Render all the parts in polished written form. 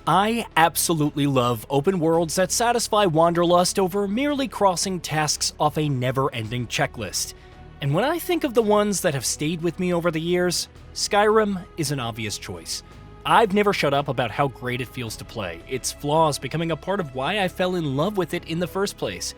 I absolutely love open worlds that satisfy wanderlust over merely crossing tasks off a never-ending checklist. And when I think of the ones that have stayed with me over the years, Skyrim is an obvious choice. I've never shut up about how great it feels to play, its flaws becoming a part of why I fell in love with it in the first place.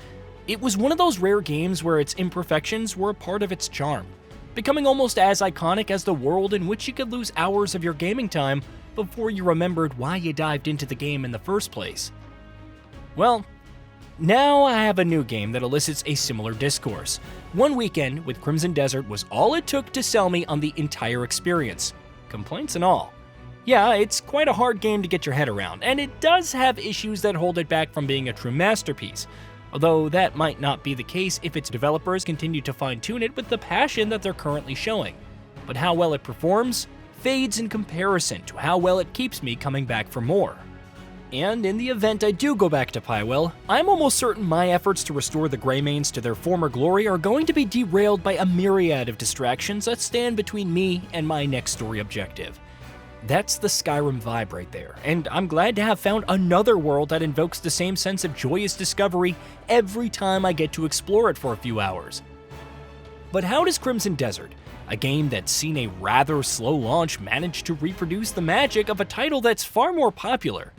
It was one of those rare games where its imperfections were a part of its charm, becoming almost as iconic as the world in which you could lose hours of your gaming time before you remembered why you dived into the game in the first place. Well, now I have a new game that elicits a similar discourse. One weekend with Crimson Desert was all it took to sell me on the entire experience, complaints and all. Yeah, it's quite a hard game to get your head around, and it does have issues that hold it back from being a true masterpiece, although that might not be the case if its developers continue to fine-tune it with the passion that they're currently showing. But how well it performs fades in comparison to how well it keeps me coming back for more. And in the event I do go back to Pywell, I'm almost certain my efforts to restore the Greymanes to their former glory are going to be derailed by a myriad of distractions that stand between me and my next story objective. That's the Skyrim vibe right there, and I'm glad to have found another world that invokes the same sense of joyous discovery every time I get to explore it for a few hours. But how does Crimson Desert, a game that's seen a rather slow launch, manage to reproduce the magic of a title that's far more popular?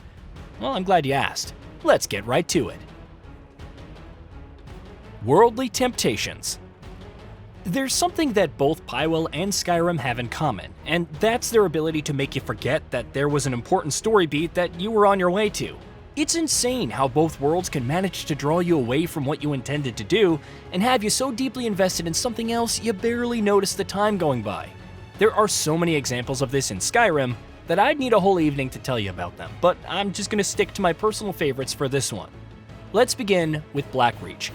Well, I'm glad you asked. Let's get right to it. Worldly temptations. There's something that both Pywell and Skyrim have in common, and that's their ability to make you forget that there was an important story beat that you were on your way to. It's insane how both worlds can manage to draw you away from what you intended to do and have you so deeply invested in something else you barely notice the time going by. There are so many examples of this in Skyrim that I'd need a whole evening to tell you about them, but I'm just going to stick to my personal favorites for this one. Let's begin with Blackreach.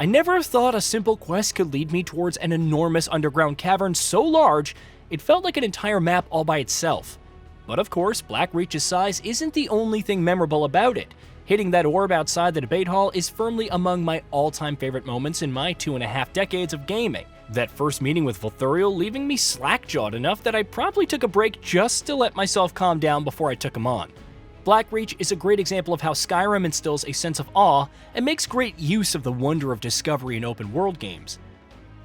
I never thought a simple quest could lead me towards an enormous underground cavern so large it felt like an entire map all by itself. But of course, Blackreach's size isn't the only thing memorable about it. Hitting that orb outside the debate hall is firmly among my all-time favorite moments in my 2.5 decades of gaming. That first meeting with Volthuriel leaving me slack-jawed enough that I probably took a break just to let myself calm down before I took him on. Blackreach is a great example of how Skyrim instills a sense of awe and makes great use of the wonder of discovery in open-world games.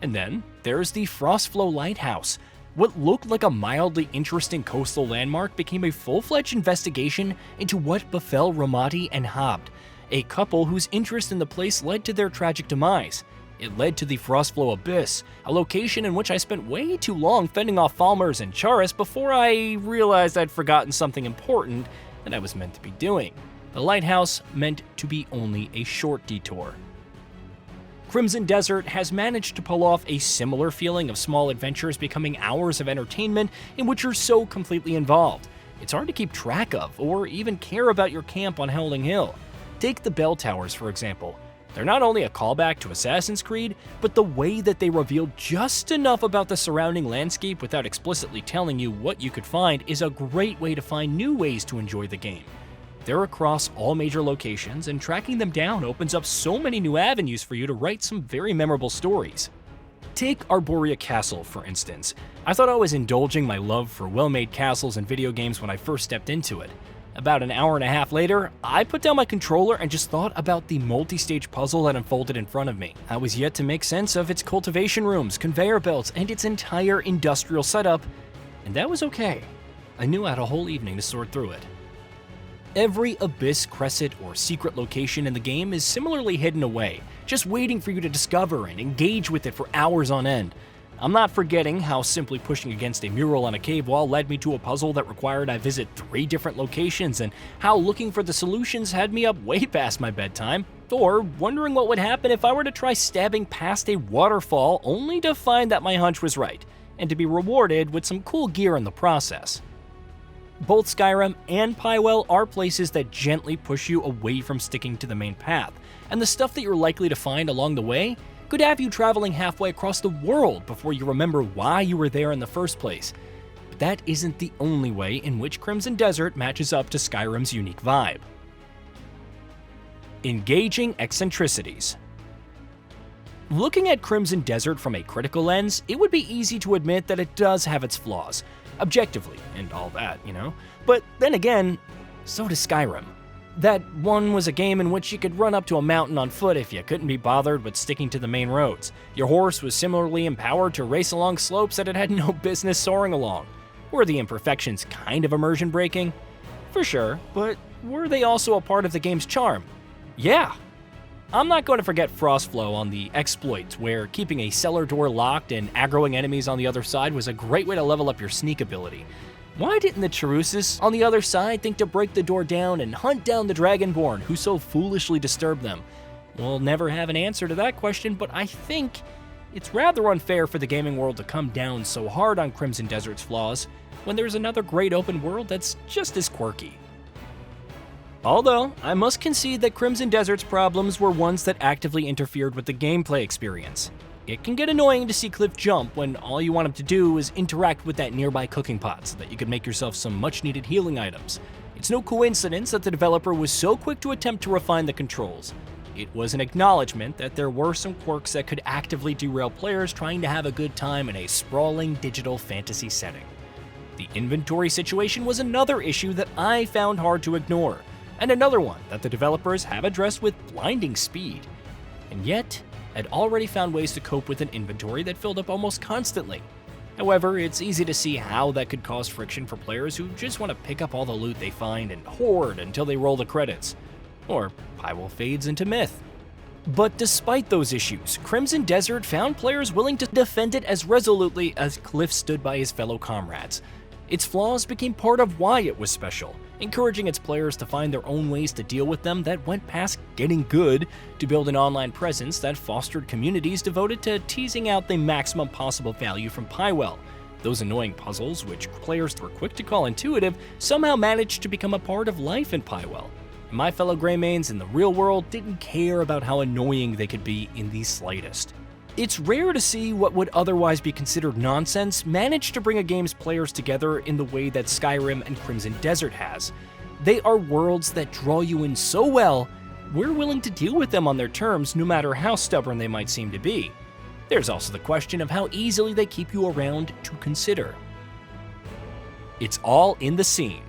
And then there's the Frostflow Lighthouse. What looked like a mildly interesting coastal landmark became a full-fledged investigation into what befell Ramati and Habd, a couple whose interest in the place led to their tragic demise. It led to the Frostflow Abyss, a location in which I spent way too long fending off Falmers and Charis before I realized I'd forgotten something important that I was meant to be doing. The lighthouse meant to be only a short detour. Crimson Desert has managed to pull off a similar feeling of small adventures becoming hours of entertainment in which you're so completely involved. It's hard to keep track of or even care about your camp on Howling Hill. Take the bell towers, for example. They're not only a callback to Assassin's Creed, but the way that they reveal just enough about the surrounding landscape without explicitly telling you what you could find is a great way to find new ways to enjoy the game. They're across all major locations, and tracking them down opens up so many new avenues for you to write some very memorable stories. Take Arborea Castle, for instance. I thought I was indulging my love for well-made castles and video games when I first stepped into it. About an hour and a half later, I put down my controller and just thought about the multi-stage puzzle that unfolded in front of me. I was yet to make sense of its cultivation rooms, conveyor belts, and its entire industrial setup, and that was okay. I knew I had a whole evening to sort through it. Every abyss, crescent, or secret location in the game is similarly hidden away, just waiting for you to discover and engage with it for hours on end. I'm not forgetting how simply pushing against a mural on a cave wall led me to a puzzle that required I visit 3 different locations, and how looking for the solutions had me up way past my bedtime, or wondering what would happen if I were to try stabbing past a waterfall only to find that my hunch was right, and to be rewarded with some cool gear in the process. Both Skyrim and Pywell are places that gently push you away from sticking to the main path, and the stuff that you're likely to find along the way could have you traveling halfway across the world before you remember why you were there in the first place. But that isn't the only way in which Crimson Desert matches up to Skyrim's unique vibe. Engaging eccentricities. Looking at Crimson Desert from a critical lens, it would be easy to admit that it does have its flaws, objectively, and all that, But then again, so does Skyrim. That one was a game in which you could run up to a mountain on foot if you couldn't be bothered with sticking to the main roads. Your horse was similarly empowered to race along slopes that it had no business soaring along. Were the imperfections kind of immersion breaking? For sure, but were they also a part of the game's charm? Yeah. I'm not going to forget Frostflow on the exploits, where keeping a cellar door locked and aggroing enemies on the other side was a great way to level up your sneak ability. Why didn't the Cherusis on the other side think to break the door down and hunt down the Dragonborn who so foolishly disturbed them? We'll never have an answer to that question, but I think it's rather unfair for the gaming world to come down so hard on Crimson Desert's flaws when there's another great open world that's just as quirky. Although, I must concede that Crimson Desert's problems were ones that actively interfered with the gameplay experience. It can get annoying to see Cliff jump when all you want him to do is interact with that nearby cooking pot so that you could make yourself some much-needed healing items. It's no coincidence that the developer was so quick to attempt to refine the controls. It was an acknowledgement that there were some quirks that could actively derail players trying to have a good time in a sprawling digital fantasy setting. The inventory situation was another issue that I found hard to ignore, and another one that the developers have addressed with blinding speed. And yet, had already found ways to cope with an inventory that filled up almost constantly. However, it's easy to see how that could cause friction for players who just want to pick up all the loot they find and hoard until they roll the credits. Or Pywell fades into myth. But despite those issues, Crimson Desert found players willing to defend it as resolutely as Cliff stood by his fellow comrades. Its flaws became part of why it was special, encouraging its players to find their own ways to deal with them that went past getting good to build an online presence that fostered communities devoted to teasing out the maximum possible value from Pywell. Those annoying puzzles, which players were quick to call intuitive, somehow managed to become a part of life in Pywell. And my fellow Greymanes in the real world didn't care about how annoying they could be in the slightest. It's rare to see what would otherwise be considered nonsense manage to bring a game's players together in the way that Skyrim and Crimson Desert has. They are worlds that draw you in so well, we're willing to deal with them on their terms no matter how stubborn they might seem to be. There's also the question of how easily they keep you around to consider. It's all in the scene.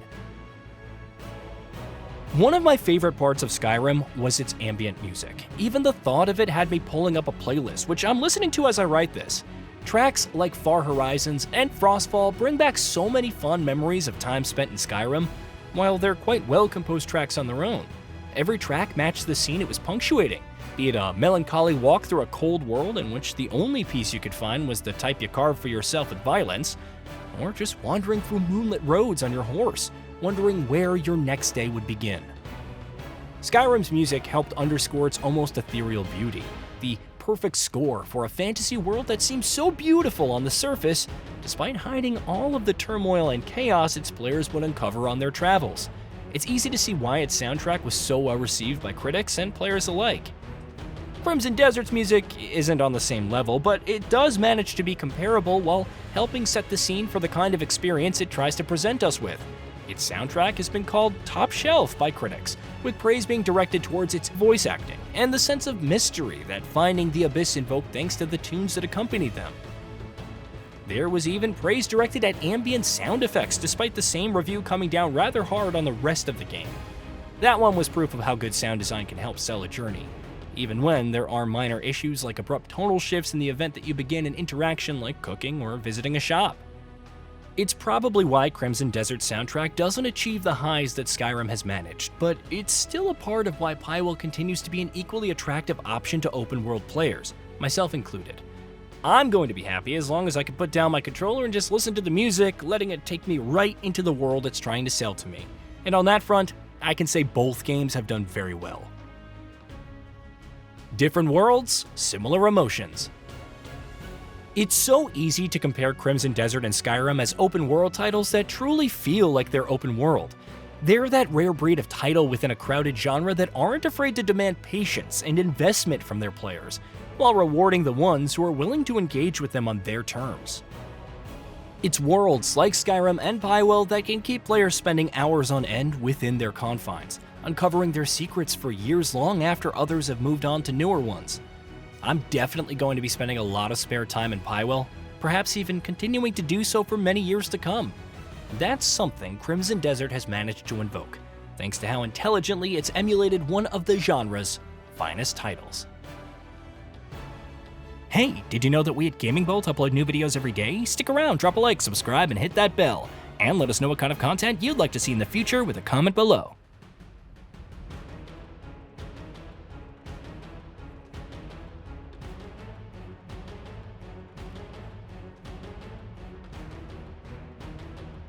One of my favorite parts of Skyrim was its ambient music. Even the thought of it had me pulling up a playlist, which I'm listening to as I write this. Tracks like Far Horizons and Frostfall bring back so many fond memories of time spent in Skyrim, while they're quite well-composed tracks on their own. Every track matched the scene it was punctuating, be it a melancholy walk through a cold world in which the only peace you could find was the type you carved for yourself with violence, or just wandering through moonlit roads on your horse, wondering where your next day would begin. Skyrim's music helped underscore its almost ethereal beauty, the perfect score for a fantasy world that seems so beautiful on the surface, despite hiding all of the turmoil and chaos its players would uncover on their travels. It's easy to see why its soundtrack was so well received by critics and players alike. Crimson Desert's music isn't on the same level, but it does manage to be comparable while helping set the scene for the kind of experience it tries to present us with. Its soundtrack has been called top shelf by critics, with praise being directed towards its voice acting and the sense of mystery that Finding the Abyss invoked thanks to the tunes that accompanied them. There was even praise directed at ambient sound effects, despite the same review coming down rather hard on the rest of the game. That one was proof of how good sound design can help sell a journey, even when there are minor issues like abrupt tonal shifts in the event that you begin an interaction like cooking or visiting a shop. It's probably why Crimson Desert's soundtrack doesn't achieve the highs that Skyrim has managed, but it's still a part of why Pywell continues to be an equally attractive option to open-world players, myself included. I'm going to be happy as long as I can put down my controller and just listen to the music, letting it take me right into the world it's trying to sell to me. And on that front, I can say both games have done very well. Different worlds, similar emotions. It's so easy to compare Crimson Desert and Skyrim as open-world titles that truly feel like they're open world. They're that rare breed of title within a crowded genre that aren't afraid to demand patience and investment from their players, while rewarding the ones who are willing to engage with them on their terms. It's worlds like Skyrim and Pywell that can keep players spending hours on end within their confines, uncovering their secrets for years long after others have moved on to newer ones. I'm definitely going to be spending a lot of spare time in Pywell, perhaps even continuing to do so for many years to come. That's something Crimson Desert has managed to invoke. thanks to how intelligently it's emulated one of the genre's finest titles. Hey, did you know that we at GamingBolt upload new videos every day? Stick around, drop a like, subscribe, and hit that bell. And let us know what kind of content you'd like to see in the future with a comment below.